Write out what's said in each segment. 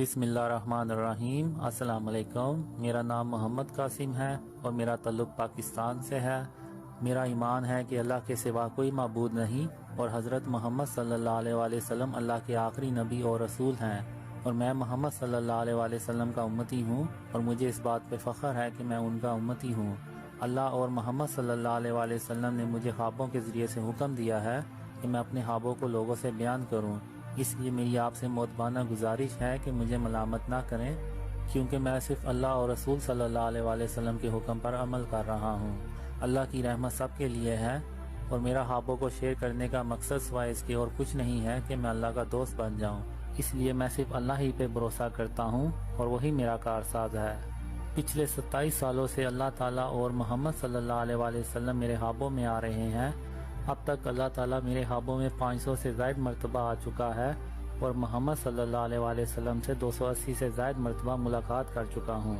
بسم اللہ الرحمن الرحیم۔ السلام علیکم۔ میرا نام محمد قاسم ہے اور میرا تعلق پاکستان سے ہے۔ میرا ایمان ہے کہ اللہ کے سوا کوئی معبود نہیں اور حضرت محمد صلی اللہ علیہ وسلم اللہ کے آخری نبی اور رسول ہیں، اور میں محمد صلی اللہ علیہ وسلم کا امتی ہوں اور مجھے اس بات پہ فخر ہے کہ میں ان کا امتی ہوں۔ اللہ اور محمد صلی اللہ علیہ وسلم نے مجھے خوابوں کے ذریعے سے حکم دیا ہے کہ میں اپنے خوابوں کو لوگوں سے بیان کروں، اس لیے میری آپ سے مؤدبانہ گزارش ہے کہ مجھے ملامت نہ کریں، کیونکہ میں صرف اللہ اور رسول صلی اللہ علیہ وسلم کے حکم پر عمل کر رہا ہوں۔ اللہ کی رحمت سب کے لیے ہے، اور میرا خوابوں کو شیئر کرنے کا مقصد سوائے اس کے اور کچھ نہیں ہے کہ میں اللہ کا دوست بن جاؤں، اس لیے میں صرف اللہ ہی پہ بھروسہ کرتا ہوں اور وہی میرا کارساز ہے۔ پچھلے 27 سالوں سے اللہ تعالیٰ اور محمد صلی اللہ علیہ وسلم میرے خوابوں میں آ رہے ہیں۔ اب تک اللہ تعالیٰ میرے خوابوں میں 500 سے زائد مرتبہ آ چکا ہے، اور محمد صلی اللہ علیہ وسلم سے 280 سے زائد مرتبہ ملاقات کر چکا ہوں۔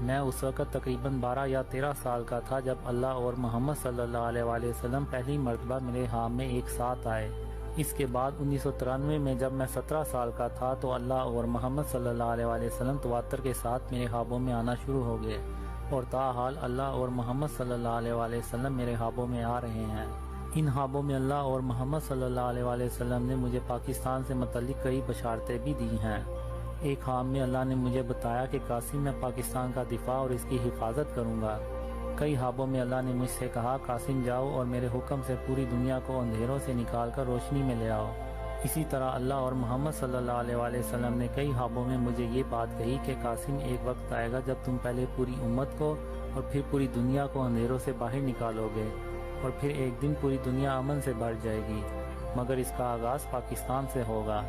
میں اس وقت تقریباً 12 یا 13 سال کا تھا جب اللہ اور محمد صلی اللہ علیہ وسلم پہلی مرتبہ میرے خواب میں ایک ساتھ آئے۔ اس کے بعد 1993 میں جب میں 17 سال کا تھا تو اللہ اور محمد صلی اللہ علیہ وسلم تواتر کے ساتھ میرے خوابوں میں آنا شروع ہو گئے، اور تاحال اللہ اور محمد صلی اللہ علیہ وسلم میرے خوابوں میں آ رہے ہیں۔ ان خوابوں میں اللہ اور محمد صلی اللہ علیہ وسلم نے مجھے پاکستان سے متعلق کئی بشارتیں بھی دی ہیں۔ ایک خواب میں اللہ نے مجھے بتایا کہ قاسم میں پاکستان کا دفاع اور اس کی حفاظت کروں گا۔ کئی خوابوں میں اللہ نے مجھ سے کہا قاسم جاؤ اور میرے حکم سے پوری دنیا کو اندھیروں سے نکال کر روشنی میں لے آؤ۔ اسی طرح اللہ اور محمد صلی اللہ علیہ وسلم نے کئی خوابوں میں مجھے یہ بات کہی کہ قاسم ایک وقت آئے گا جب تم پہلے پوری امت کو اور پھر پوری دنیا کو اندھیروں سے باہر نکالو گے، اور پھر ایک دن پوری دنیا امن سے بھر جائے گی، مگر اس کا آغاز پاکستان سے ہوگا۔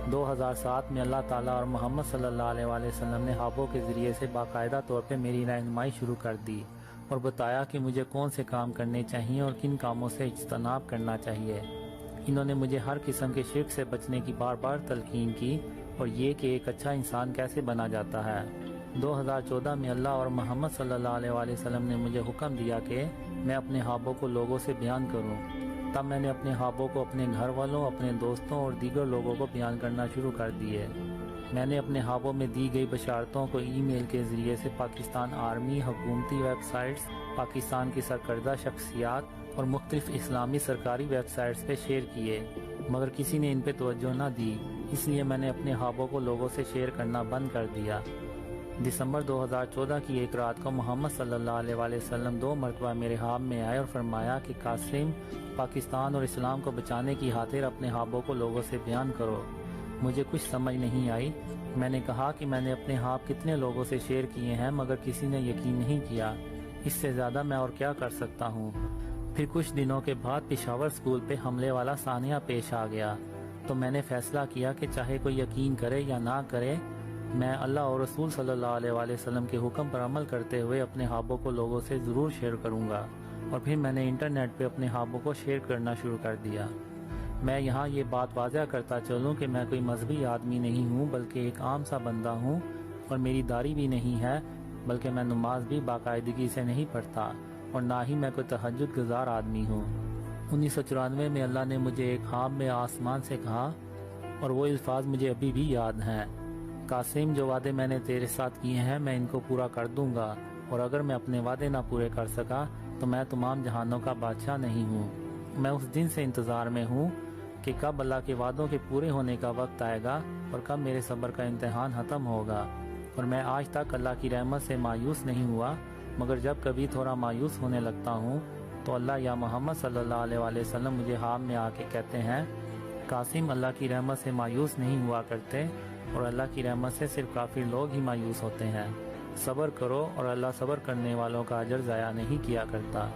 2007 میں اللہ تعالیٰ اور محمد صلی اللہ علیہ وسلم نے خوابوں کے ذریعے سے باقاعدہ طور پہ میری رہنمائی شروع کر دی اور بتایا کہ مجھے کون سے کام کرنے چاہیے اور کن کاموں سے اجتناب کرنا چاہیے۔ انہوں نے مجھے ہر قسم کے شرک سے بچنے کی بار بار تلقین کی، اور یہ کہ ایک اچھا انسان کیسے بنا جاتا ہے۔ 2014 میں اللہ اور محمد صلی اللہ علیہ وسلم نے مجھے حکم دیا کہ میں اپنے خوابوں کو لوگوں سے بیان کروں۔ تب میں نے اپنے خوابوں کو اپنے گھر والوں، اپنے دوستوں اور دیگر لوگوں کو بیان کرنا شروع کر دیے۔ میں نے اپنے خوابوں میں دی گئی بشارتوں کو ای میل کے ذریعے سے پاکستان آرمی، حکومتی ویب سائٹس، پاکستان کی سرکردہ شخصیات اور مختلف اسلامی سرکاری ویب سائٹس پہ شیئر کیے، مگر کسی نے ان پہ توجہ نہ دی، اس لیے میں نے اپنے خوابوں کو لوگوں سے شیئر کرنا بند کر دیا۔ دسمبر 2014 کی ایک رات کو محمد صلی اللہ علیہ وسلم 2 مرتبہ میرے خواب میں آئے اور فرمایا کہ قاسم پاکستان اور اسلام کو بچانے کی خاطر اپنے خوابوں کو لوگوں سے بیان کرو۔ مجھے کچھ سمجھ نہیں آئی۔ میں نے کہا کہ میں نے اپنے خواب کتنے لوگوں سے شیئر کیے ہیں مگر کسی نے یقین نہیں کیا، اس سے زیادہ میں اور کیا کر سکتا ہوں۔ پھر کچھ دنوں کے بعد پشاور اسکول پہ حملے والا سانحہ پیش آ گیا، تو میں نے فیصلہ کیا کہ چاہے کوئی یقین کرے یا نہ کرے، میں اللہ اور رسول صلی اللہ علیہ وسلم کے حکم پر عمل کرتے ہوئے اپنے خوابوں کو لوگوں سے ضرور شیئر کروں گا، اور پھر میں نے انٹرنیٹ پہ اپنے خوابوں کو شیئر کرنا شروع کر دیا۔ میں یہاں یہ بات واضح کرتا چلوں کہ میں کوئی مذہبی آدمی نہیں ہوں بلکہ ایک عام سا بندہ ہوں، اور میری داڑھی بھی نہیں ہے، بلکہ میں نماز بھی باقاعدگی سے نہیں پڑھتا، اور نہ ہی میں کوئی تہجد گزار آدمی ہوں۔ 1994 میں اللہ نے مجھے ایک خواب میں آسمان سے کہا، اور وہ الفاظ مجھے ابھی بھی یاد ہیں، قاسم جو وعدے میں نے تیرے ساتھ کیے ہیں میں ان کو پورا کر دوں گا، اور اگر میں اپنے وعدے نہ پورے کر سکا تو میں تمام جہانوں کا بادشاہ نہیں ہوں۔ میں اس دن سے انتظار میں ہوں کہ کب اللہ کے وعدوں کے پورے ہونے کا وقت آئے گا اور کب میرے صبر کا امتحان ختم ہوگا، اور میں آج تک اللہ کی رحمت سے مایوس نہیں ہوا، مگر جب کبھی تھوڑا مایوس ہونے لگتا ہوں تو اللہ یا محمد صلی اللہ علیہ وسلم مجھے خواب میں آ کے کہتے ہیں قاسم اللہ کی رحمت سے مایوس نہیں ہوا کرتے، اور اللہ کی رحمت سے صرف کافر لوگ ہی مایوس ہوتے ہیں، صبر کرو اور اللہ صبر کرنے والوں کا اجر ضائع نہیں کیا کرتا۔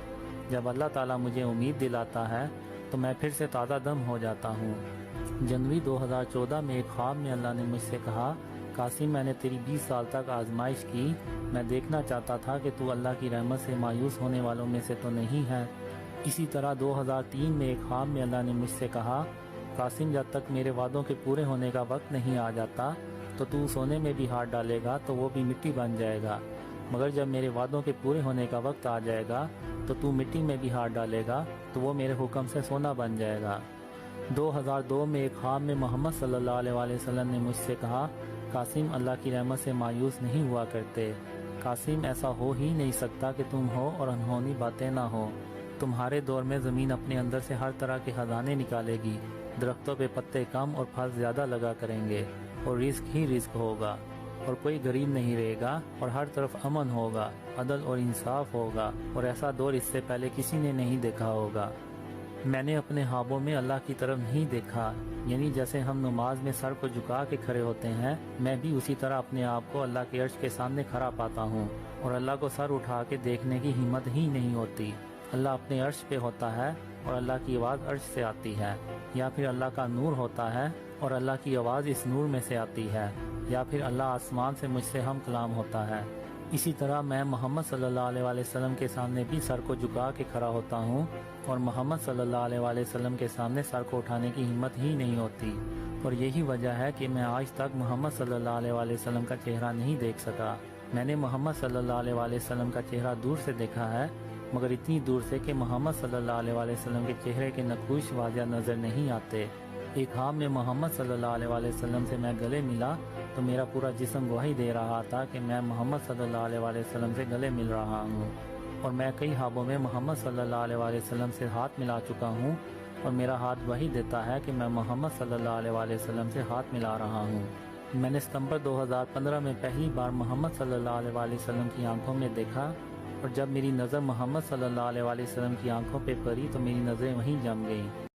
جب اللہ تعالیٰ مجھے امید دلاتا ہے تو میں پھر سے تازہ دم ہو جاتا ہوں۔ جنوری 2014 میں ایک خواب میں اللہ نے مجھ سے کہا قاسم میں نے تیری 20 سال تک آزمائش کی، میں دیکھنا چاہتا تھا کہ تو اللہ کی رحمت سے مایوس ہونے والوں میں سے تو نہیں ہے۔ اسی طرح 2003 میں ایک خواب میں اللہ نے مجھ سے کہا قاسم جب تک میرے وعدوں کے پورے ہونے کا وقت نہیں آ جاتا تو سونے میں بھی ہاتھ ڈالے گا تو وہ بھی مٹی بن جائے گا، مگر جب میرے وعدوں کے پورے ہونے کا وقت آ جائے گا تو مٹی میں بھی ہاتھ ڈالے گا تو وہ میرے حکم سے سونا بن جائے گا۔ 2002 میں ایک خواب میں محمد صلی اللہ علیہ وسلم نے مجھ سے کہا قاسم اللہ کی رحمت سے مایوس نہیں ہوا کرتے۔ قاسم ایسا ہو ہی نہیں سکتا کہ تم ہو اور انہونی باتیں نہ ہو۔ تمہارے دور میں زمین اپنے اندر سے ہر طرح کے خزانے نکالے گی، درختوں پہ پتے کم اور پھل زیادہ لگا کریں گے، اور رزق ہی رزق ہوگا، اور کوئی غریب نہیں رہے گا، اور ہر طرف امن ہوگا، عدل اور انصاف ہوگا، اور ایسا دور اس سے پہلے کسی نے نہیں دیکھا ہوگا۔ میں نے اپنے خوابوں میں اللہ کی طرف نہیں دیکھا، یعنی جیسے ہم نماز میں سر کو جھکا کے کھڑے ہوتے ہیں، میں بھی اسی طرح اپنے آپ کو اللہ کے عرش کے سامنے کھڑا پاتا ہوں، اور اللہ کو سر اٹھا کے دیکھنے کی ہمت ہی نہیں ہوتی۔ اللہ اپنے عرش پہ ہوتا ہے اور اللہ کی آواز عرش سے آتی ہے، یا پھر اللہ کا نور ہوتا ہے اور اللہ کی آواز اس نور میں سے آتی ہے، یا پھر اللہ آسمان سے مجھ سے ہم کلام ہوتا ہے۔ اسی طرح میں محمد صلی اللہ علیہ وآلہ وسلم کے سامنے بھی سر کو جھکا کے کھڑا ہوتا ہوں، اور محمد صلی اللہ علیہ وآلہ وسلم کے سامنے سر کو اٹھانے کی ہمت ہی نہیں ہوتی، اور یہی وجہ ہے کہ میں آج تک محمد صلی اللہ علیہ وآلہ وسلم کا چہرہ نہیں دیکھ سکا۔ میں نے محمد صلی اللہ علیہ وآلہ وسلم کا چہرہ دور سے دیکھا ہے، مگر اتنی دور سے کہ محمد صلی اللہ علیہ وآلہ وسلم کے چہرے کے نقوش واضح نظر نہیں آتے۔ ایک خواب میں محمد صلی اللہ علیہ وآلہ وسلم سے میں گلے ملا تو میرا پورا جسم گواہی دے رہا تھا کہ میں محمد صلی اللہ علیہ وآلہ وسلم سے گلے مل رہا ہوں، اور میں کئی خوابوں میں محمد صلی اللہ علیہ وآلہ وسلم سے ہاتھ ملا چکا ہوں، اور میرا ہاتھ وہی دیتا ہے کہ میں محمد صلی اللہ علیہ وآلہ وسلم سے ہاتھ ملا رہا ہوں۔ میں نے ستمبر 2015 میں پہلی بار محمد صلی اللہ علیہ وآلہ وسلم کی آنکھوں میں دیکھا، اور جب میری نظر محمد صلی اللہ علیہ وآلہ وسلم کی آنکھوں پہ پڑی تو میری نظریں وہیں جم گئیں۔